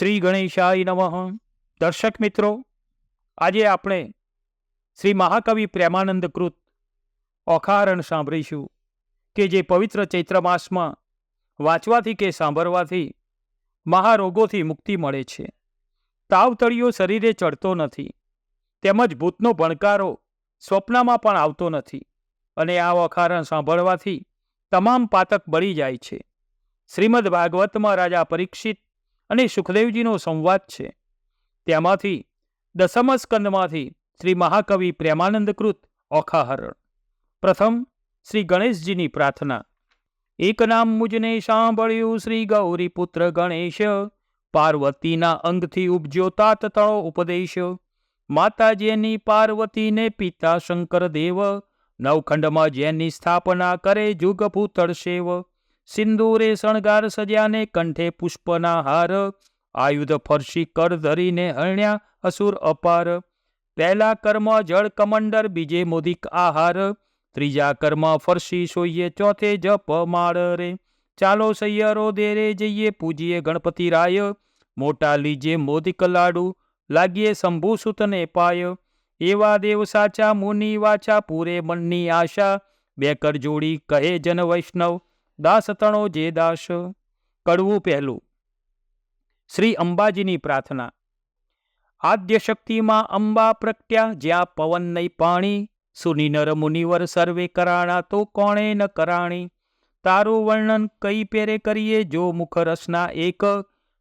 શ્રી ગણેશાય નમઃ. દર્શક મિત્રો, આજે આપણે શ્રી મહાકવિ પ્રેમાનંદ કૃત ઓખારણ સાંભળીશું કે જે પવિત્ર ચૈત્ર માસમાં વાંચવાથી કે સાંભળવાથી મહારોગોથી મુક્તિ મળે છે. તાવતળિયો શરીરે ચડતો નથી, તેમજ ભૂતનો ભણકારો સ્વપ્નમાં પણ આવતો નથી, અને આ ઓખારણ સાંભળવાથી તમામ પાતક બળી જાય છે. શ્રીમદ ભાગવતમાં રાજા પરીક્ષિત અને સુખદેવજીનો સંવાદ છે. તેમાંથી દસમ સ્કંદમાંથી શ્રી મહાકવિ પ્રેમાનંદ કૃત ઓખાહરણ. પ્રથમ શ્રી ગણેશજીની પ્રાર્થના. એક નામ મુજને સાંભળ્યું શ્રી ગૌરીપુત્ર ગણેશ, પાર્વતીના અંગથી ઉપજ્યો તાત તળો ઉપદેશ. માતાજીની પાર્વતીને પિતા શંકર દેવ, નવખંડમાં જેની સ્થાપના કરે જુગ ભૂતળ સેવ. સિંદૂરે શણગાર સજ્યાને કંઠે પુષ્પના હાર, આયુધ ફરસી કર ધરીને હરણ્યા અસુર અપાર. પહેલા કર્મ જળ કમંડર, બીજે મોદિક આહાર, ત્રીજા કર્મ ફરસી સોઈએ, ચોથે જપ માળ રે. ચાલો સૈયરો દેરે જઈએ, પૂજીએ ગણપતિ રાય, મોટા લીજે મોદિક લાડુ, લાગીએ શંભુ સુતને પાય. એવા દેવ સાચા મુનિ વાચા, પૂરે મનની આશા, બે કર જોડી કહે જન વૈષ્ણવ, દાસ તણો જે દાસ. કડવું પહેલું. શ્રી અંબાજીની પ્રાર્થના. આદ્ય શક્તિમાં અંબા પ્રગટ્યા, જ્યાં પવન નહીં પાણી, સુની નર મુનિવર સર્વે કરાણા, તો કોણે ન કરાણી. તારું વર્ણન કઈ પેરે કરીએ, જો મુખ રસના એક,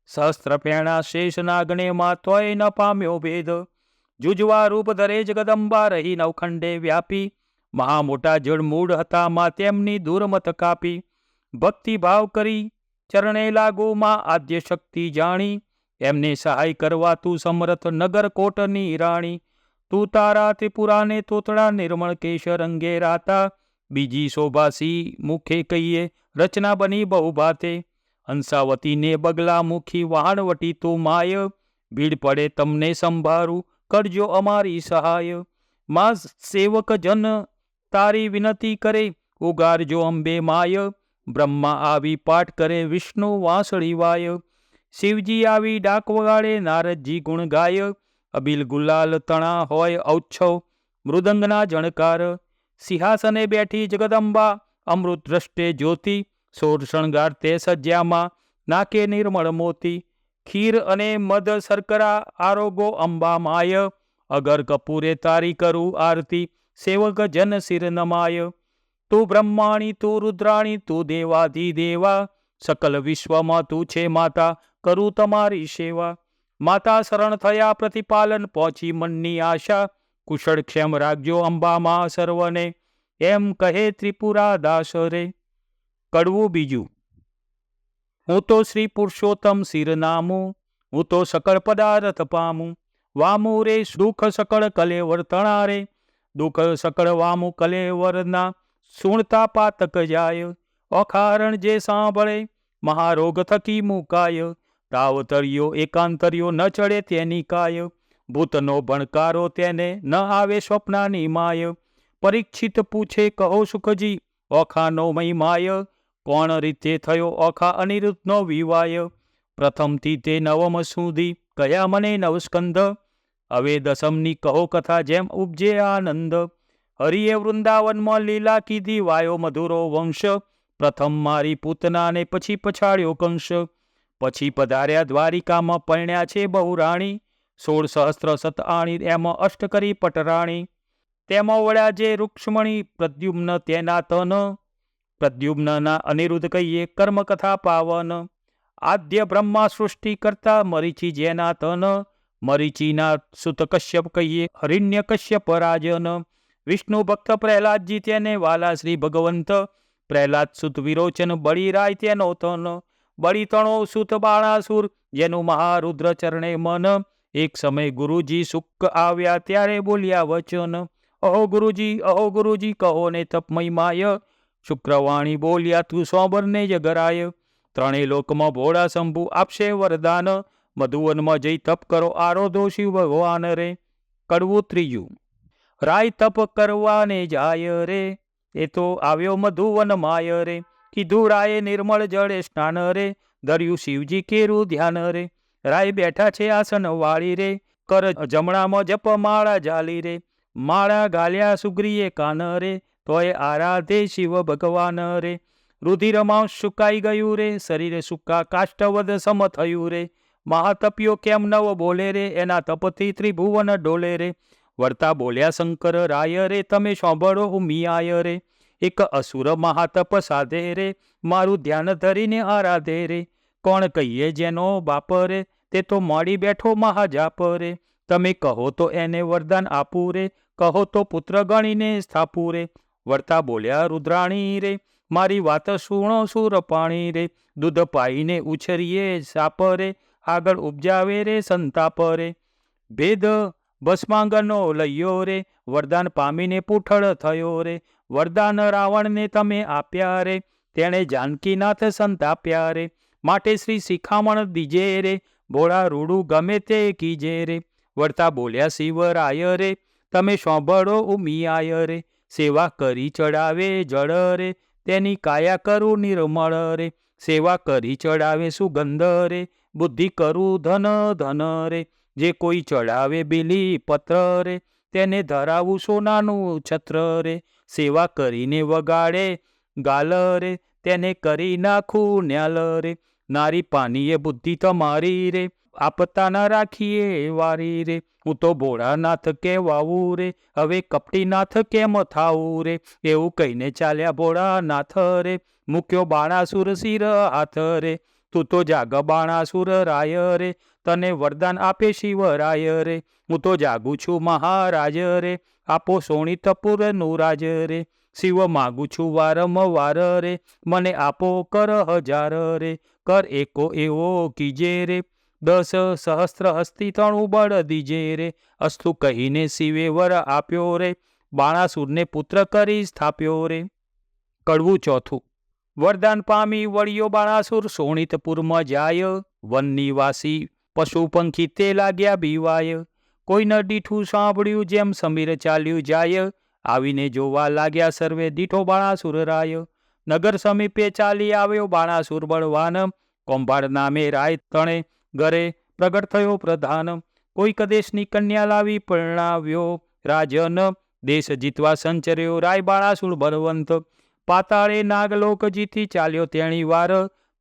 સહસ્ત્ર પેણા શેષ નાગણે માં, તોય ન પામ્યો ભેદ. જુજવા રૂપ ધરે જગદંબા, રહી નવખંડે વ્યાપી, મહા મોટા જળ મૂળ હતા માં, તેમની દુર્મત કાપી. ભક્તિ ભાવ કરી ચરણે લાગો માં, આદ્ય શક્તિ જાણી, એમને સહાય કરવા તું સમર્થ, નગર કોટની રાણી. તું તારા ત્રિપુરાને તોતડા, નિર્મળ કેશ રંગે રાતા, બીજી શોભાસી મુખે કહીએ, રચના બની બહુ ભાતે. હંસાવતીને બગલા મુખી, વહાણવટી તું માય, ભીડ પડે તમને સંભારું, કરજો અમારી સહાય. માં સેવક જન તારી વિનતી કરે, ઉગારજો અંબે માય. બ્રહ્મા આવી પાઠ કરે, વિષ્ણુ વાંસળી વાય. શિવજી આવી ડાક વગાડે, નારદજી ગુણ ગાય, અબિલ ગુલાલ તણા હોય ઔચ્છવ, મૃદંગના જણકાર. સિંહાસને બેઠી જગદંબા, અમૃત દ્રષ્ટે જ્યોતિ, સોળ શણગાર તે સજ્યામાં, નાકે નિર્મળ મોતી. ખીર અને મધ શર્કરા આરોગો અંબા માય, અગર કપૂરે તારી કરું આરતી, સેવક જન શિર નમાય. તું બ્રહ્માણી તું રુદ્રાણી તું દેવાધિદેવા, સકલ વિશ્વમાં તું છે માતા, કરું તમારી સેવા. માતા શરણ થયા પ્રતિપાલન, પહોંચી મનની આશા, કુશળ ક્ષેમ રાખજો અંબામાં સર્વને, એમ કહે ત્રિપુરા દાસ રે. કડવું બીજું. હું તો શ્રી પુરુષોત્તમ શિર નામું, હું તો સકળ પદાર્થ પામું, વામું રે દુઃખ સકળ કલેવર તણા રે. દુઃખ સકળ વામું કલેવરના, સુણતા પાતક જાય. ઓખારણ જે સાંભળે, મહારોગ થકી મુકાય, તાવતરિયો એકાંતરિયો ન ચડે તેની કાય. ભૂતનો ભણકારો તેને ન આવે સ્વપ્નાની માય. પરીક્ષિત પૂછે કહો સુખજી, ઓખાનો મહિમાય, કોણ રીતે થયો ઓખા અનિરુદ્ધનો વિવાય. પ્રથમથી તે નવમ સુધી કયા મને નવસ્કંદ, હવે દસમની કહો કથા જેમ ઉપજે આનંદ. હરિએ વૃંદાવનમાં લીલા કીધી, વાયો મધુરો વંશ, પ્રથમ મારી પૂતનાને પછી પછાડ્યો કંસ. પછી પધાર્યા દ્વારિકામાં, પરણ્યા છે બહુ રાણી, 16 સહસ્ત્ર સતઆણી એમાં અષ્ટ કરી પટરાણી. તેમાં વળ્યા જે રૂક્ષ્મણી, પ્રદ્યુમ્ન તેના તન, પ્રદ્યુમ્નના અનિરુદ્ધ કહીએ કર્મકથા પાવન. આદ્ય બ્રહ્મા સૃષ્ટિ કરતા, મરીચી જેના તન, મરીચીના સુત કશ્યપ કહીએ હરિણ્ય કશ્યપ રાજન. વિષ્ણુ ભક્ત પ્રહલાદજી તેને વાલા શ્રી ભગવંત, પ્રહલાદ સુત વિરોચન બળી રાય તેનો તન. બળી તણો સુત બાણાસુર, જેનું મહારુદ્ર ચરણે મન. એક સમય ગુરુજી સુક આવ્યા, ત્યારે બોલ્યા વચન. અહો ગુરુજી કહો ને તપમય માય, શુક્રવાણી બોલ્યા તું સોબરને જગરાય. ત્રણેય લોકમાં ભોળા શંભુ આપશે વરદાન, મધુવનમાં જઈ તપ કરો આરોધો શિવ ભગવાન રે. કડવું ત્રીજું. રાય તપ કરવાને જાય રે, એ તો આવ્યો મધુવન માય રે. કીધું રાયે નિર્મળ જળે સ્નાન રે, ધર્યું શિવજી કેરું ધ્યાન રે. રાય બેઠા છે આસન વાળી રે, કર જમણામાં જપ માળા જાલી રે, માળા ગાલ્યા સુગ્રીએ કાન રે, તોય આરાધે શિવ ભગવાન રે. રુધિરમાં સુકાઈ ગયું રે, શરીરે સુકા કાષ્ટવદ સમ થયું રે, મહાતપ્યો કેમ નવ બોલે રે, એના તપથી ત્રિભુવન ડોલે રે. વર્તા બોલ્યા શંકર રાય રે, તમે સાંભળો ઉમિયાય રે, એક અસુર મહાતપ સાધે રે, મારું ધ્યાન ધરીને આરાધે રે. કોણ કહીએ જેનો બાપ રે, તે તો મળી બેઠો મહાજાપ રે. તમે કહો તો એને વરદાન આપું રે, કહો તો પુત્ર ગણીને સ્થાપું રે. વર્તા બોલ્યા રુદ્રાણી રે, મારી વાત સુણો સુર પાણી રે, દૂધ પાઈને ઉછરીએ સાપ રે, આગળ ઉપજાવે રે સંતાપ રે. ભેદ ભસ્માંગનો લઈયો રે, વરદાન પામીને પૂઠળ થયો રે. વરદાન રાવણને તમે આપ્યા રે, તેણે જાનકીનાથ સંતાપ્યા રે. માટે શ્રી શિખામણ દીજે રે, ભોળા રૂડું ગમે તે કીજે રે. વર્તા બોલ્યા શિવરાય રે, તમે સાંભળો ઉમિયાય રે, સેવા કરી ચડાવે જળ રે, તેની કાયા કરું નિર્મળ રે. સેવા કરી ચડાવે સુગંધ રે, બુદ્ધિ કરું ધન ધન રે. જે કોઈ ચડાવે બીલી પત્ર રે, તેને ધરાવું સોનાનું છત્ર રે. સેવા કરીને વગાડે ગાલ રે, તેને કરી નાખું ન્યાલ રે. નારી પાનીએ બુદ્ધિ તમારી રે, આપતા ના રાખીએ વારી રે. હું તો ભોળાનાથ કહેવાવું રે, હવે કપટીનાથ કેમ થાવું રે. એવું કહીને ચાલ્યા ભોળાનાથ રે, મૂક્યો બાણાસુર શિર હાથ રે. તું તો જાગ બાણાસુર રાય રે, તને વરદાન આપે શિવરાય રે. હું તો જાગું છું મહારાજ રે, આપો શોણિતપુર નું રાજ રે. શિવ માગું છું વારંવાર રે, મને આપો કર હજાર રે. કર એકો એવો કીજે રે, 10 સહસ્ત્ર હસ્તી તણું બળ દીજે રે. અસ્તુ કહીને શિવે વર આપ્યો રે, બાણાસુરને પુત્ર કરી સ્થાપ્યો રે. કડવું ચોથું. વરદાન પામી વળ્યો બાણાસુર શોણિતપુરમાં જાય, વન નિવાસી પશુ પંખી તે લાગ્યા બીવાય. કોઈને દીઠું સાંભળ્યું જેમ સમીર ચાલ્યું જાય, આવીને જોવા લાગ્યા સર્વે દીઠો બાણાસુર રાય. નગર સમીપે ચાલી આવ્યો બાણાસુર બળવાન, કોંભાર નામે રાય તણે ઘરે પ્રગટ થયો પ્રધાન. કોઈક દેશની કન્યા લાવી પરણાવ્યો રાજન, દેશ જીતવા સંચર્યો રાય બાણાસુર બળવંત. પાતાળે નાગલોક જીતી ચાલ્યો તેણી વાર,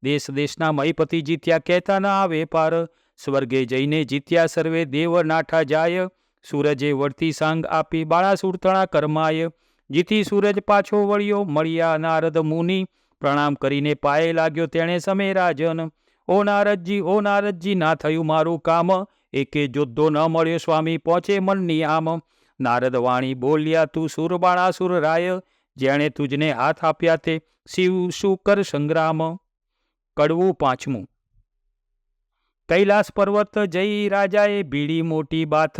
દેશ દેશના મહીપતિ જીત્યા કહેતા ના આવે પાર. સ્વર્ગે જઈને જીત્યા સર્વે દેવ નાઠા જાય, સૂરજે વળતી સાંગ આપી બાણાસુર તણા કરમાય. જીતી સૂરજ પાછો વળ્યો મળ્યા નારદ મુનિ, પ્રણામ કરીને પાયે લાગ્યો તેણે સમે રાજન. ઓ નારદજી ના થયું મારું કામ, એકે જોદ્ધો ન મળ્યો સ્વામી પહોંચે મનની આમ. નારદ વાણી બોલ્યા તું સુર બાણાસુર રાય, જેણે તુજને હાથ આપ્યા તે શિવ શું કર સંગ્રામ. કડવું પાંચમું. કૈલાસ પર્વત જઈ રાજાએ ભીડી મોટી બાથ,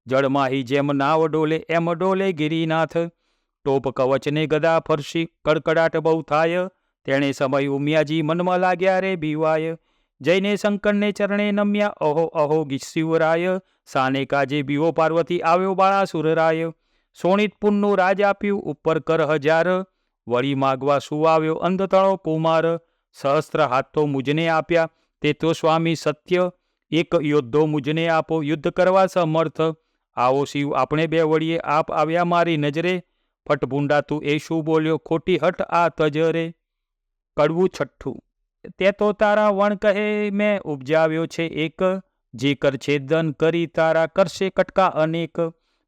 જળમાહી જેમ નાવ ડોલે એમ ડોલે ગિરિનાથ. ટોપ કવચને ગદા ફરશી કડકડાટ બહુ થાય, તેણે સમય ઉમિયાજી મનમાં લાગ્યા રે બીવાય. જઈને શંકરને ચરણે નમ્યા અહો અહો શિવરાય, સાને કાજે બીવો પાર્વતી આવ્યો બાણાસુર રાય. શોણિતપુરનું રાજ આપ્યું ઉપર કર હજાર, વળી માગવા શું આવ્યો અંધતળો કુમાર. સહસ્ત્ર હાથ તો મુજને આપ્યા તે તો સ્વામી સત્ય, એક યોદ્ધો મુજને આપો યુદ્ધ કરવા સમર્થ. આવો શિવ આપણે બે વળીએ આપ આવ્યા મારી નજરે, ફટભૂંડા તું એ શું બોલ્યો ખોટી હટ આ તજરે. કડવું છઠ્ઠું. તે તો તારા વણ કહે મેં ઉપજાવ્યો છે એક, જે કર છેદન કરી તારા કરશે કટકા અનેક.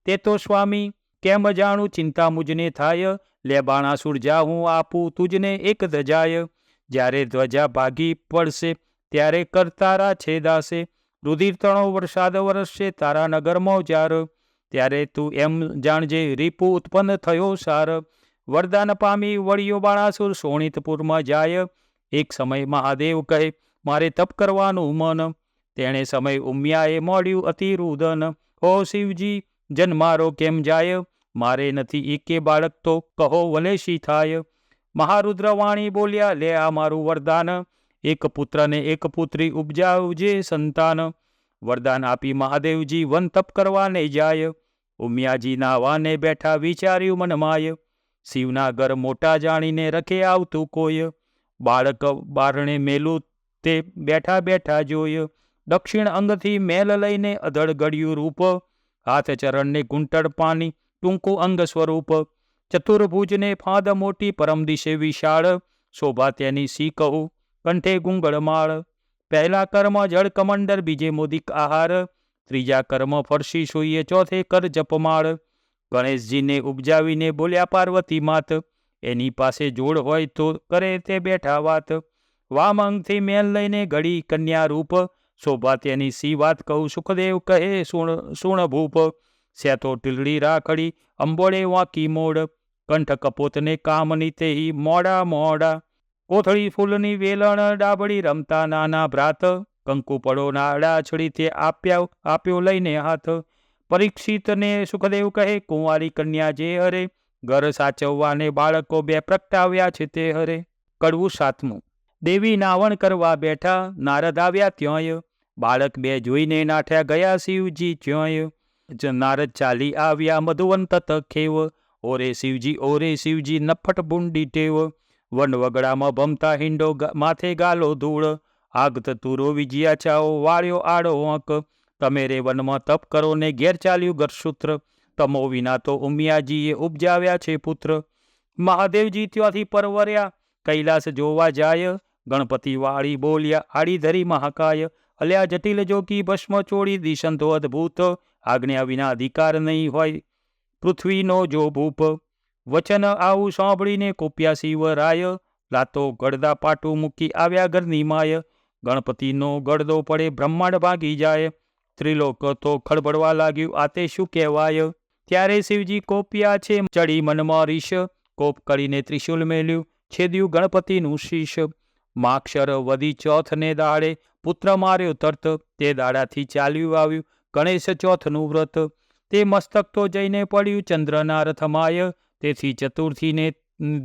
તે તો સ્વામી કેમ જાણું ચિંતા મુજને થાય, લે બાણાસુર જા હું આપું તુજને એક ધજાય. જ્યારે ધ્વજા ભાગી પડશે ત્યારે કર તારા છેદાશે, રુધિર તણો વરસાદ વરસશે તારા નગરમાં જાર. ત્યારે તું એમ જાણજે રીપુ ઉત્પન્ન થયો સાર. વરદાન પામી વળ્યો બાણાસુર શોણિતપુરમાં જાય, એક સમય મહાદેવ કહે મારે તપ કરવાનું મન. તેણે સમય ઉમિયાએ મળ્યું અતિ રુદન, ઓ શિવજી જન મારો કેમ જાય, મારે નથી એકે બાળક તો કહો વલે શી થાય. મહારુદ્રવાણી બોલ્યા લે આ મારું વરદાન, એક પુત્ર ને એક પુત્રી ઉપજાવજે સંતાન. વરદાન આપી મહાદેવજી વન તપ કરવાને જાય, ઉમિયાજી નાવાને બેઠા વિચાર્યું મનમાય. શિવના ઘર મોટા જાણીને રખે આવતું કોઈ, બાળક બારણે મેલું તે બેઠા બેઠા જોય. દક્ષિણ અંગથી મેલ લઈને અધડ ગળ્યું રૂપ, હાથ ચરણને ઘૂંટણ પાની ટૂંકું અંગ સ્વરૂપ, ચતુર્ભુજને ફાદ મોટી પરમ દિશે વિશાળ, શોભા તેની સી કહું કંઠે ગુંગળમાળ, પહેલા કર્મ જળ કમંડર બીજે મોદિક આહાર, ત્રીજા કર્મ ફરસી સૂઈએ ચોથે કર જપમાળ, ગણેશજીને ઉપજાવીને બોલ્યા પાર્વતી માત, એની પાસે જોડ હોય તો કરે તે બેઠા વાત, વામ અંગથી મેલ લઈને ઘડી કન્યા રૂપ, શોભા તેની સી વાત કહું સુખદેવ કહે સુણ ભૂપ, સેતો ટીલડી રાખડી અંબોળે વાંકી મોડ, કંઠ કપોતને કામની તેહી મોડા મોડા, કોથળી ફૂલની વેલણ ડાબડી રમતા નાના ભ્રાત, કંકુ પડો નાડા છડી તે આપ્યો લઈને હાથ, પરીક્ષિતને સુખદેવ કહે કુંવારી કન્યા જે હરે, ઘર સાચવવાને બાળકો બે પ્રગટાવ્યા છે તે હરે. કડવું સાતમું. દેવી નાવણ કરવા બેઠા, નારદ આવ્યા ત્યોંય, બાળક બે જોઈને નાઠ્યા ગયા શિવજી ચ્યોંય, નારદ ચાલી આવ્યા મધુવંત ખેવ, ઓરે શિવજી નફટ બુંડી ટેવ, વન વગડામાં ભમતા હિંડો માથે ગાલો ધૂળ, આગત તુરો વિજયા ચાઓ વાળ્યો આડો આંક, તમે રે વનમાં તપ કરો ને ઘેર ચાલ્યું ગરસૂત્ર, તમો વિના તો ઉમિયાજીએ ઉપજાવ્યા છે પુત્ર, મહાદેવજી ત્યાંથી પરવર્યા કૈલાસ જોવા જાય, ગણપતિ વાળી બોલ્યા આડી ધરી મહાકાય, અલ્યા જટિલ જોગી ભસ્મ ચોળી દિશંતો અદભૂત, આજ્ઞા વિના અધિકાર નહીં હોય પૃથ્વીનો જો ભૂપ, વચન આવું સાંભળીને કોપ્યા શિવરાય, લાતો ગળદા પાટું મૂકી આવ્યા ઘરની માય, ગણપતિનો ગળદો પડે બ્રહ્માંડ ભાગી જાય, ત્રિલોક તો ખળબળવા લાગ્યું આ તે શું કહેવાય, ત્યારે શિવજી કોપ્યા છે ચડી મનમાં રીશ, કોપ કરીને ત્રિશુલ મેલ્યું છેદ્યું ગણપતિનું શીશ, માક્ષર વધી ચોથને દાડે પુત્ર માર્યો તરત, તે દાડાથી ચાલ્યું આવ્યું ગણેશ ચોથનું વ્રત, તે મસ્તક તો જઈને પડ્યું ચંદ્રના રથમાય, તેથી ચતુર્થીને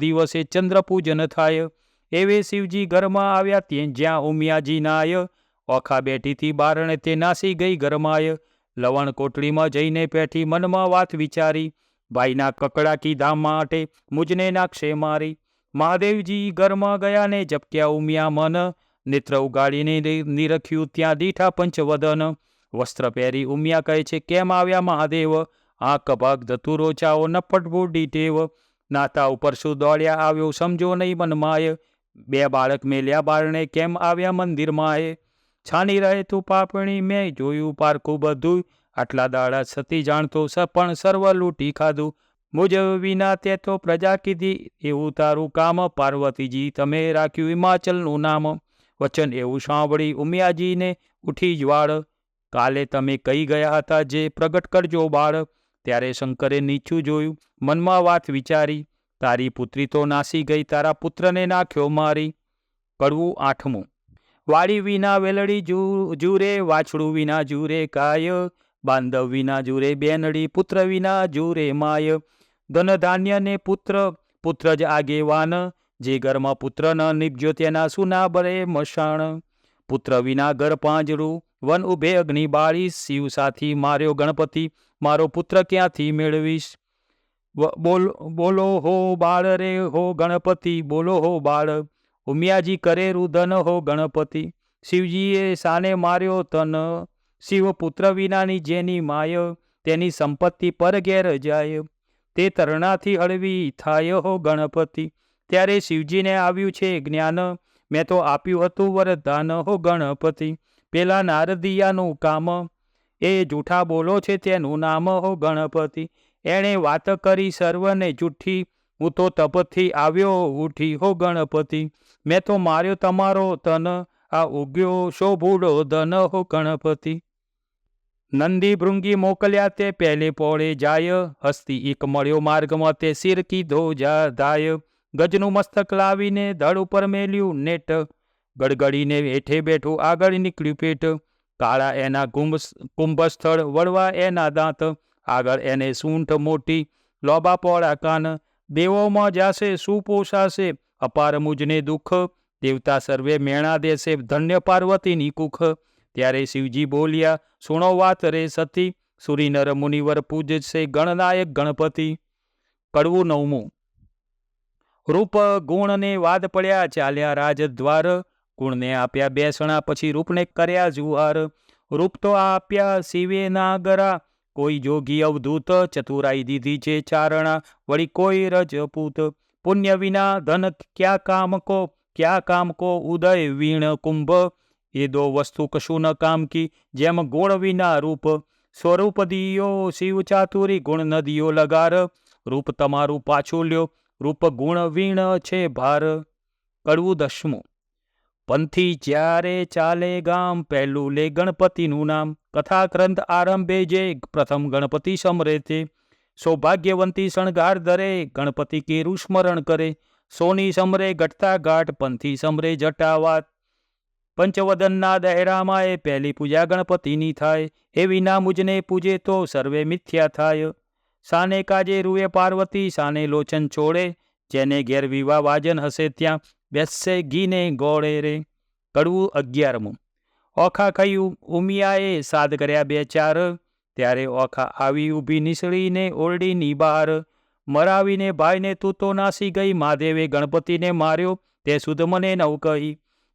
દિવસે ચંદ્ર પૂજન થાય, એવે શિવજી ઘરમાં આવ્યા તે જ્યાં ઉમિયાજી નાય, ઓખા બેઠીથી બારણે તે નાસી ગઈ ગરમાય, લવણ કોટડીમાં જઈને પેઠી મનમાં વાત વિચારી, ભાઈના કકડા કીધા માટે મુજને નાખશે મારી, મહાદેવજી ઘરમાં ગયા ને જપક્યા ઉમિયા મન, નેત્ર ઉગાડીને નિરખ્યું ત્યાં દીઠા પંચવદન, વસ્ત્ર પહેરી ઉમિયા કહે છે કેમ આવ્યા મહાદેવ, આંખ ભાગ ધતુરો ચાઓ નફટ બુડી ટેવ, નાતા ઉપર શું દોડ્યા આવ્યો સમજો નહીં મનમાય, બે બાળક મેલ્યા બારણે કેમ આવ્યા મંદિરમાં, છાની રહે તું પાપણી મેં જોયું પારખું બધું, આટલા દાડા સતી જાણતો પણ સર્વ લૂંટી ખાધું, મુજ વિના તે તો પ્રજા કીધી એવું તારું કામ, પાર્વતીજી તમે રાખ્યું હિમાચલનું નામ, વચન એવું સાંભળી ઉમિયાજીને ઉઠી જ્વાળ, કાલે તમે કહી ગયા હતા જે પ્રગટ કરજો બાળ, ત્યારે શંકરે નીચું જોયું મનમાં વાત વિચારી, તારી પુત્રી તો નાસી ગઈ તારા પુત્રને નાખ્યો મારી. કડવું આઠમું. વાડી વિના વેલડી જુરે, વાછડું વિના જુરે કાય, બાંધવ વિના જુરે બેનડી, પુત્ર વિના જુરે માય, ધન ધાન્ય ને પુત્ર જ આગેવાન, જે ઘરમાં પુત્ર ન નિપજ્યો તેના સુના બરે મશાણ, પુત્ર વિના ઘર પાંજરું વન ઉભે અગ્નિ બાળીશ, શિવ સાથી માર્યો ગણપતિ મારો પુત્ર ક્યાંથી મેળવીશ, બોલો હો બાળ રે હો ગણપતિ બોલો હો બાળ, ઉમિયાજી કરે રુદન હો ગણપતિ, શિવજીએ સાને માર્યો તન, શિવ પુત્ર વિનાની જેની માય, તેની સંપત્તિ પર ઘેર જાય, તે તરણાથી હળવી થાય હો ગણપતિ, ત્યારે શિવજીને આવ્યું છે જ્ઞાન, મેં તો આપ્યું હતું વરદાન હો ગણપતિ, પેલા નારદિયાનું કામ, એ જૂઠા બોલો છે તેનું નામ હો ગણપતિ, એણે વાત કરી સર્વને જૂઠી, હું તો તપથી આવ્યો ઉઠી હો ગણપતિ, મેં તો માર્યો તમારો તન, આ ઉગ્યો શોભુડો ધન હો ગણપતિ. નંદી ભૃંગી મોકલ્યા તે પહેલે પોળે જાય, હસ્તી એક મળ્યો માર્ગમાં તે શિર કીધો ધાય, ગજનું મસ્તક લાવીને ધડ ઉપર મેલ્યું નેટ, ગડગડીને હેઠે બેઠું આગળ નીકળ્યું પેટ, કાળા એના કુંભસ્થળ વળવા એના દાંત, આગળ એને સૂંઠ મોટી લોબા પોળા કાન, દેવોમાં જાશે શું પોષાશે અપાર મુજને દુઃખ, દેવતા સર્વે મેણા દેશે ધન્ય પાર્વતીની કુખ, ત્યારે શિવજી બોલ્યા સુણો વાત રે સતી, સુરીનર મુનિવર પૂજશે ગણનાયક ગણપતિ. કડવું નવમું. રૂપ ગુણ ને વાદ પડ્યા ચાલ્યા રાજદ્વાર, ગુણને આપ્યા બેસણા, પછી રૂપને કર્યા જુહાર. રૂપ તો આપ્યા શિવે નાગરા, કોઈ જોગી અવધૂત, ચતુરાઈ દીધી છે ચારણા, વળી કોઈ રજપૂત. પુણ્ય વિના ધન ક્યાં કામ કો ઉદય વીણ કુંભ, એ દો વસ્તુ કશું ન કામ કી, જેમ ગુણ વિના રૂપ. સ્વરૂપ દિયો શિવ ચાતુરી, ગુણ ન દિયો લગાર, રૂપ તમારું પાછું લ્યો, રૂપ ગુણ વીણ છે ભાર. કડવું દસમું. પંથી જ્યારે ચાલે ગામ, પહેલું લે ગણપતિનું નામ, કથા ગ્રંથ આરંભે જે, પ્રથમ ગણપતિ સમરે તે. સૌભાગ્યવંતી શણગાર ધરે, ગણપતિ કેરું સ્મરણ કરે, સોની સમરે ઘટતા ઘાટ, પંથી સમરે જટાવાત. પંચવદનના દહેરામાં એ પહેલી પૂજા ગણપતિની થાય, એ વિના મુજને પૂજે તો સર્વે મિથ્યા થાય. સાને કાજે રૂએ પાર્વતી, સાને લોચન છોડે, જેને ઘેર વિવાહ વાજન હશે ત્યાં બેસે ઘીને ગોળે રે. કડવું 11મું. ઓખા ખયું ઉમિયાએ સાદ કર્યા બે ચાર, ત્યારે ઓખા આવી ઊભી નીસળીને ઓરડીની બહાર. મરાવીને ભાઈને તું તો નાસી ગઈ, મહાદેવે ગણપતિને માર્યો તે સુધ મને નવ કહી.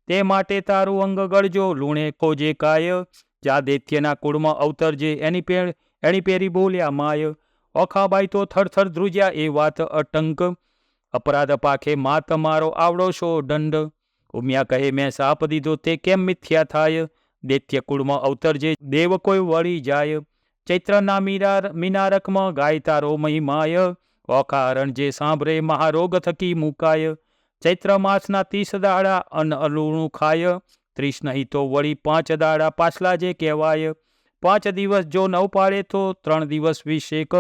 તે માટે તારું અંગ ગળજો લૂણે ખોજે કાય, જા દૈત્યના કુળમાં અવતરજે એની પેરી બોલ્યા માય. ઓખાબાઈ તો થરથર ધ્રુજ્યા એ વાત અટંક, અપરાધ પાખે મા તમારો આવડો શો દંડ. ઉમિયા કહે મેં સાપ દીધો તે કેમ મિથ્યા થાય, દૈત્ય કુળમાં અવતરજે દેવ કોઈ વળી જાય. ચૈત્રના મીનારકમાં ગાય તારો મહિમાય, ઓખા હરણ જે સાંભળે મહારોગ થકી મુકાય. ચૈત્ર માસના 30 દાડા અન્ન અલુણું ખાય, 30 નહીં તો વળી 5 દાડા પાછલા જે કહેવાય. 5 દિવસ જો 9 પાડે તો 3 દિવસ વિશેક,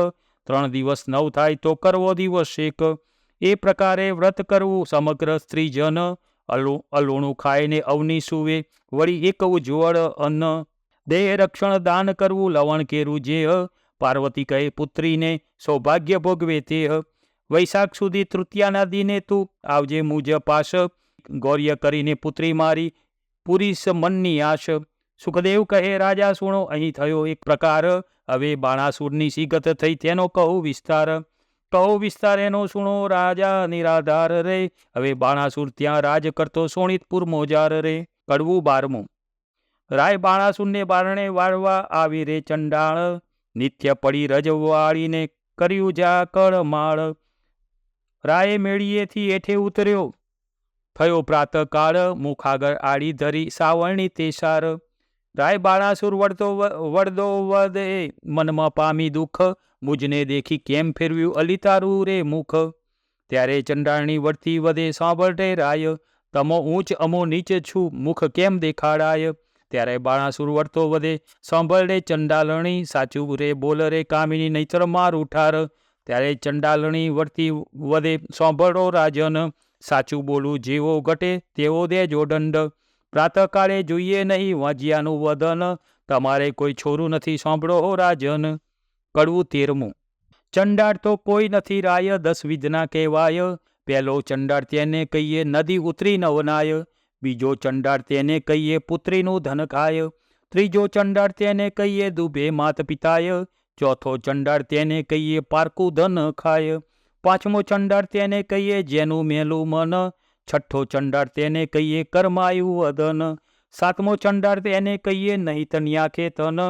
3 દિવસ 9 થાય તો કરવો દિવસ શેક. એ પ્રકારે વ્રત કરવું સમગ્ર સ્ત્રીજન, અલુણું ખાઈને અવની સુવે, વળી એક ઉજ્જવળ અન્ન. દેહ રક્ષણ દાન કરવું લવણ કેરું જે, પાર્વતી કહે પુત્રીને સૌભાગ્ય ભોગવે તે. વૈશાખ સુધી તૃતીયાના દિને તું આવજે મુજ પાશ, ગૌર્ય કરીને પુત્રી મારી પૂરીશ મનની આશ. સુખદેવ કહે રાજા સુણો, અહીં થયો એક પ્રકાર, હવે બાણાસુરની સિગત થઈ તેનો કહું વિસ્તાર. કહો વિસ્તાર એનો સુણો રાજા નિરાધાર રે, હવે બાણાસુર ત્યાં રાજ કરતો સોણિતપુર મોજાર રે. કડવું 12મું. રાય બાણાસુરને બારણે વાળવા આવી રે ચંડાળ, નિત્ય પડી રજવાળીને કર્યું ઝાકળ માળ. રાયે મેળીએથી એઠે ઉતર્યો, થયો પ્રાતકાળ, મુખ આગળ આડી ધરી સાવરણી તેસાર. રાય બાણાસુર વળદો વધે, મનમાં પામી દુઃખ, મુજને દેખી કેમ ફેરવ્યું અલિતારું રે મુખ. ત્યારે ચંડાળની વળતી વધે સાંભળે રાય, તમો ઊંચ અમો નીચ છું, મુખ કેમ દેખાડાય. ત્યારે બાણાસુર વળતો વધે સાંભળે ચંડાલણી, સાચું રે બોલ રે કામિની નહીતર મારું ઠાર. ત્યારે ચંડાલણી વળતી વધે સાંભળો રાજન, સાચું બોલું જેવો ઘટે તેવો દેજો દંડ. પ્રાતકાળે જોઈએ નહીં વાજિયાનું વદન, તમારે કોઈ છોરું નથી સાંભળો રાજન. કડવું 13મું. ચંડાળ તો કોઈ નથી રાય, 10 વિધના કહેવાય. પહેલો ચંડાળ તેને કહીએ નદી ઉતરી નવનાય, બીજો ચંડાળ તેને કહીએ પુત્રીનું ધન ખાય, ત્રીજો ચંડાળ તેને કહીએ દુભે માત પિતાય, ચોથો ચંડાળ તેને કહીએ પારકું ધન ખાય, પાંચમો ચંડાળ તેને કહીએ જેનું મેલું મન, છઠ્ઠો ચંડાળ તેને કહીએ કર્માયું વદન, સાતમો ચંડાળ તેને કહીએ નહીં તન્યાખે તન,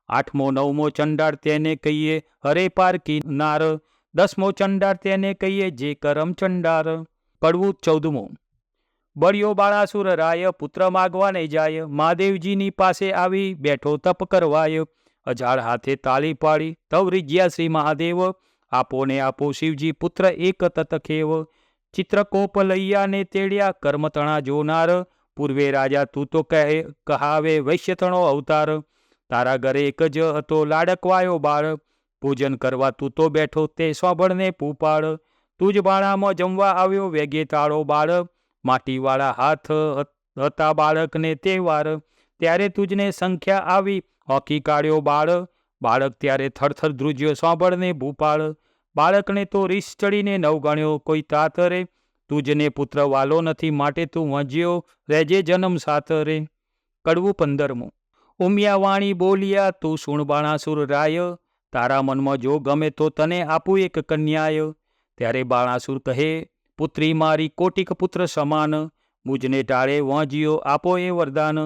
આઠમો નવમો ચંડાળ તેને કહીએ હરે પારકી નાર, 10મો ચંડાળ તેને કહીએ જે કરમ ચંડાર. કડવું 14મું. બળ્યો બાણાસુર રાય, પુત્ર માગવાને જાય, મહાદેવજીની પાસે આવી બેઠો તપ કરવાય. અજાળ હાથે તાળી પાડી તવ રીજ્યા શ્રી મહાદેવ, આપો ને આપો શિવજી પુત્ર એક તતખેવ. ચિત્રકોપ લૈયાને તેડ્યા કર્મતણા જોનાર, પૂર્વે રાજા તું તો કહાવે વૈશ્યતણો અવતાર. તારા ઘરે એક જ હતો લાડકવાયો બાળ, પૂજન કરવા તું તો બેઠો તે સાંભળને પૂપાળ. તું જ બાણામાં જમવા આવ્યો વેગે તાળો બાળ, માટીવાળા હાથ હતા બાળકને તે વાર. ત્યારે તુજને સંખ્યા આવી હોકી કાઢ્યો બાળ, બાળક ત્યારે થરથર ધ્રુજ્યો સાંભળને ભૂપાળ. બાળકને તો રીસ ચડીને નવગણ્યો કોઈ તાતરે, તુજને પુત્ર વાલો નથી માટે તું વંજ્યો રહેજે જન્મ સાતરે. કડવું 15મું. ઉમિયા વાણી બોલ્યા તું સુણ બાણાસુર રાય, તારા મનમાં જો ગમે તો તને આપું એક કન્યાય. ત્યારે બાણાસુર કહે પુત્રી મારી કોટિક પુત્ર સમાન, મુજને ટાળે વાંજ્યો આપો એ વરદાન,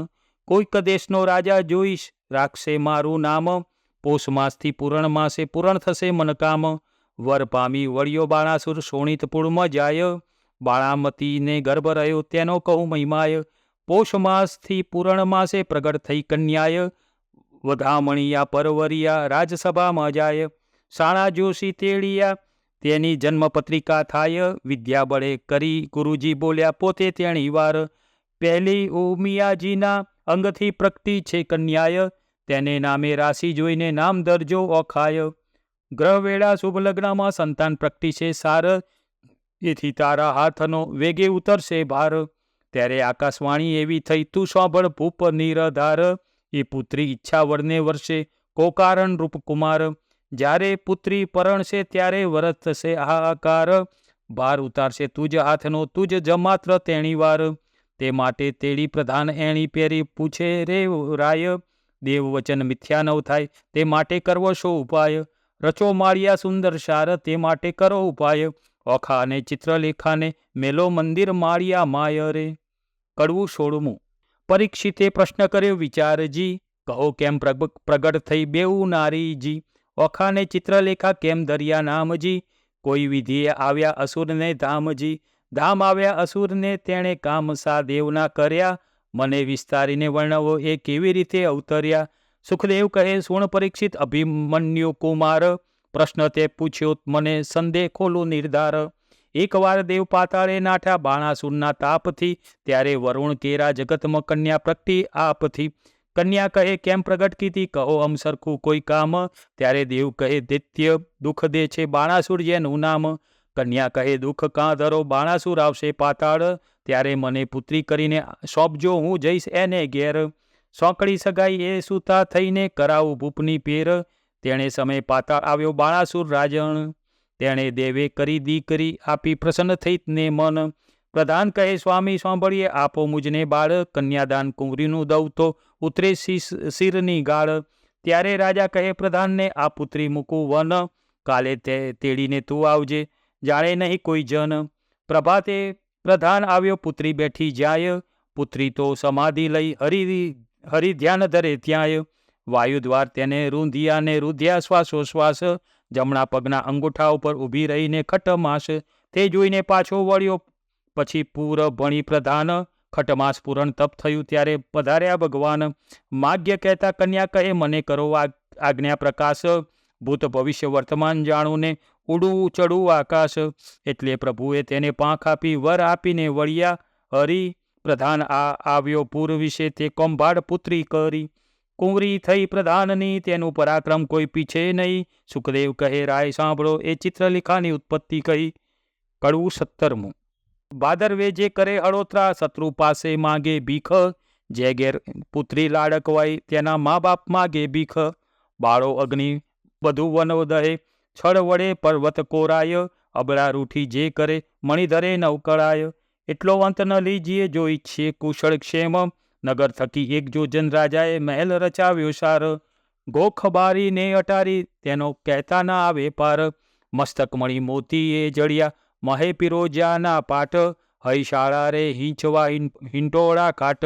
કોઈક દેશનો રાજા જોઈશ રાખશે મારું નામ, પોષ માસથી પૂરણ માસે પૂરણ થશે મનકામ, વર પામી વળ્યો બાણાસુર શોણિતપુરમાં જાય, બાળામતીને ગર્ભ રહ્યો તેનો કહું મહિમાય, પોષ માસથી પૂરણ માસે પ્રગટ થઈ કન્યાય, વધામણિયા પરવરિયા રાજસભામાં જાય, સાણા જોશી તેડિયા તેની જન્મપત્રિકા થાય, વિદ્યા બળે કરી ગુરુજી બોલ્યા પોતે તેણી વાર, પહેલી ઉમિયાજીના અંગથી પ્રગટી છે કન્યાય, તેને નામે રાશિ જોઈને નામ દરજો ઓખાય, ગ્રહવેળા શુભ લગ્નમાં સંતાન પ્રગટી છે સાર, એથી તારા હાથનો વેગે ઉતરશે ભાર, ત્યારે આકાશવાણી એવી થઈ તું સાંભળ ભૂપ નિરધાર, એ પુત્રી ઈચ્છા વરને વર્ષે કોકારણ રૂપકુમાર, જ્યારે પુત્રી પરણશે ત્યારે વરત થશે હાહાકાર, ભાર ઉતારશે તુજ હાથનો તુજ જમાત્ર તેણી વાર, તે માટે તેડી પ્રધાન એણી પેરી પૂછે રે રાય, દેવ વચન મિથ્યા નવ થાય તે માટે કરવો શો ઉપાય, રચો માળિયા સુંદર સાર તે માટે કરો ઉપાય, ઓખા અને ચિત્રલેખાને મેલો મંદિર માળિયા માય રે. કડવું 16મું. પરીક્ષિતે પ્રશ્ન કર્યો વિચારજી, કહો કેમ પ્રગટ થઈ બેઉ નારીજી, ઓખાને ચિત્રલેખા કેમ દરિયા નામજી, કોઈ વિધિએ આવ્યા અસુરને ધામજી, ધામ આવ્યા અસુરને તેણે કામ સા દેવના કર્યા, મને વિસ્તારીને વર્ણવો એ કેવી રીતે અવતર્યા, સુખદેવ કહે સુણ પરીક્ષિત અભિમન્યુ કુમાર, પ્રશ્ન તે પૂછ્યો મને સંદેહ ખોલું નિર્ધાર, એકવાર દેવ પાતાળે નાઠા બાણાસુરના તાપથી, ત્યારે વરુણ કેરા જગતમાં કન્યા પ્રગટી આપથી, કન્યા કહે કેમ પ્રગટ કીધી કહો અમ સરખું કોઈ કામ, ત્યારે દેવ કહે દૈત્ય દુઃખ દે છે બાણાસુર જેનું નામ, કન્યા કહે દુઃખ કાં ધરો બાણાસુર આવશે પાતાળ, ત્યારે મને પુત્રી કરીને સોંપજો હું જઈશ એને ઘેર, સોંકડી સગાઈ એ સૂતા થઈને કરાવું ભૂપની પેર, તેણે સમય પાતાળ આવ્યો બાણાસુર રાજણ, તેણે દેવે કરી દીકરી આપી પ્રસન્ન થઈ ને મન, પ્રધાન કહે સ્વામી સાંભળીએ આપો મુજને બાળ, કન્યાદાન કુંવરીનું દઉં તો ઉતરે શિરની ગાળ, ત્યારે રાજા કહે પ્રધાનને આ પુત્રી મૂકું વન, કાલે તેડીને તું આવજે જાણે નહીં કોઈ જન, પ્રભાતે પ્રધાન આવ્યો પુત્રી બેઠી જાય, પુત્રી તો સમાધિ લઈ હરિ ધ્યાન ધરે ત્યાંય, વાયુદ્વાર તેને રૂંધિયાને રૂંધ્યા શ્વાસોશ્વાસ, જમણા પગના અંગૂઠા ઉપર ઊભી રહીને ખટમાસ, તે જોઈને પાછો વળ્યો પછી પૂર ભણી પ્રધાન, ખટમાસ પૂરણ તપ થયું ત્યારે પધાર્યા ભગવાન, માગ્ય કહેતા કન્યા કહે મને કરો આજ્ઞા પ્રકાશ, ભૂત ભવિષ્ય વર્તમાન જાણું ને ઉડું ચડું આકાશ, એટલે પ્રભુએ તેને પાંખ આપી વર આપીને વળ્યા હરિ, પ્રધાન આવ્યો પૂર વિશે તે કોંભાડ પુત્રી કરી, કુંવરી થઈ પ્રધાનની તેનું પરાક્રમ કોઈ પીછે નહીં, સુખદેવ કહે રાય સાંભળો એ ચિત્રલેખાની ઉત્પત્તિ કહી. કડવું 17મું. ભાદરવે જે કરે હળોતરા શત્રુ પાસે માગે ભીખ, જે ઘેર પુત્રી લાડકવાઈ તેના મા બાપ માગે ભીખ, બાળો અગ્નિ બધું વનો દહે, છળ વડે પર્વત કોરાય, અબળા રૂઠી જે કરે મણિધરે નવકળાય, એટલો અંત ન લીજીએ જો ઈચ્છે કુશળ ક્ષેમ, નગર થકી એક જોજન રાજાએ મહેલ રચાવ્યો સાર, ગોખ બારીને અટારી તેનો કહેતા ના આવે પાર, મસ્તક મણી મોતી એ જડિયા મહે પિરોજાના પાટ, હઈ શાળા રે હિંચવા હિંટોળા કાટ,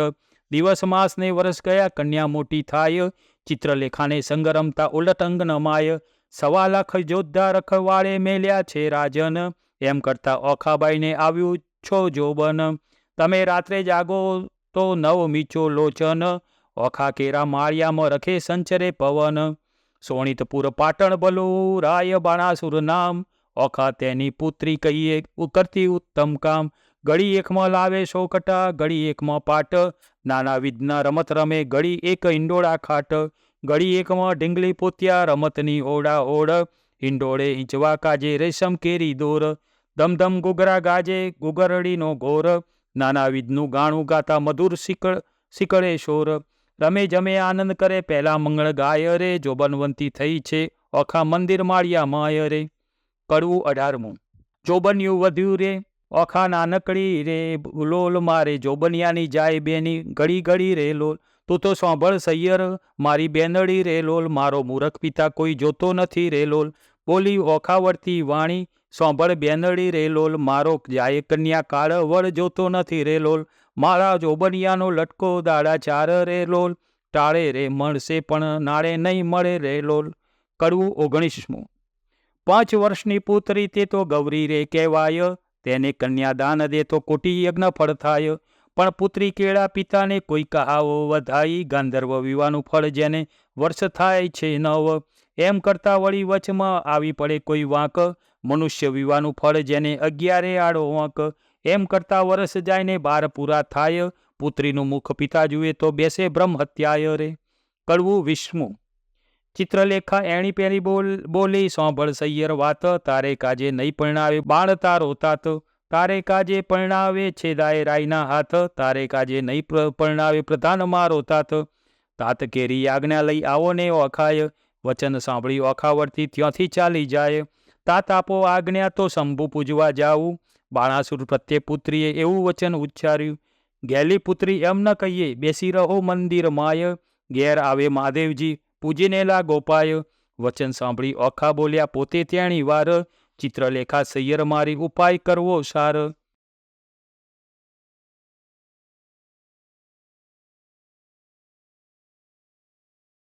દિવસ માસ ને વર્ષ ગયા કન્યા મોટી થાય, ચિત્રલેખાને સંગ રમતા ઉલટ અંગન માય, 1.25 લાખ યોદ્ધા રખવાળે મેલ્યા છે રાજન, એમ કરતા ઓખાબાઈને આવ્યું છો જોબન, તમે રાત્રે જાગો તો નવ મીચો લોચન, ઓખા કેરા માળિયામાં રખે સંચરે પવન, સોણિતપુર પાટણ ભલું રાય બાણાસુર નામ, ઓખા તેની પુત્રી કહીએ કરતી ઉત્તમ કામ, ગળી એકમાં લાવે સોકટા ગળી એકમાં પાટ, નાના વિધના રમત રમે ગળી એક હિંડોળા ખાટ, ગળી એકમાં ઢીંગલી પોત્યા રમતની ઓડા ઓડ, હિંડોળે હિંચવા કાજે રેશમ કેરી દોર, ધમધમ ગુગરા ગાજે ગુગરડીનો ઘોર, નાના વિધનું ગાણું ગાતા મધુર શીકળે શોર, રમે જમે આનંદ કરે પહેલા મંગળ ગાય રે, જોબનવંતી થઈ છે ઓખા મંદિર માળિયા માય રે. કડવું 18મું. જોબન્યું વધ્યું રે ઓખા નાનકડી રે, લોલ મારે જોબનિયાની જાય બેની ઘડી ઘડી રે લોલ, તું તો સાંભળ સૈયર મારી બેનડી રે લોલ, મારો મૂરખ પિતા કોઈ જોતો નથી રે લોલ, બોલી ઓખાવડતી વાણી સાંભળ બેનડી રે લોલ, મારો જાય કન્યા કાળ વળ જોતો નથી રે લોલ, મારા જોબનિયાનો લટકો દાડા ચાર રે લોલ, ટાળે રે મળશે પણ નાળે નહીં મળે રે લોલ. કડવું 19મું. 5 વર્ષની પુત્રી તે તો ગૌરી રે કહેવાય, તેને કન્યાદાન દે તો કોટી યજ્ઞ ફળ થાય. પણ પુત્રી કેળા પિતાને કોઈ કહાવો વધાઈ, ગાંધર્વ વિવાનું ફળ જેને વર્ષ થાય છે નવ. એમ કરતા વળી વચમાં આવી પડે કોઈ વાંક, મનુષ્ય વિવાનું ફળ જેને 11 આડો વાંક. એમ કરતા વર્ષ જાય ને 12 પૂરા થાય, પુત્રીનું મુખ પિતા જુએ તો બેસે બ્રહ્મ હત્યાય રે. કડવું 20મું. ચિત્રલેખા એણી પેરી બોલી સાંભળ સૈયર વાત, તારે કાજે નહીં પરણાવે બાણ તારો તાત. તારે કાજે પરણાવે છેદાય રાયના હાથ, તારે કાજે નહીં પરણાવે પ્રધાન મારો તાત. તાત કેરી આજ્ઞા લઈ આવો ને ઓખાય, વચન સાંભળી ઓખાવરથી ત્યાંથી ચાલી જાય. તાત આપો આજ્ઞા તો શંભુ પૂજવા જાવું, બાણાસુર પ્રત્યે પુત્રીએ એવું વચન ઉચ્ચાર્યું. ગેલી પુત્રી એમ ન કહીએ, બેસી રહો મંદિર માય, ઘેર આવે મહાદેવજી પૂજીને લાગો પાય. વચન સાંભળી ઓખા બોલ્યા પોતે તેણી વાર, ચિત્રલેખા સૈયર મારી ઉપાય કરવો સાર.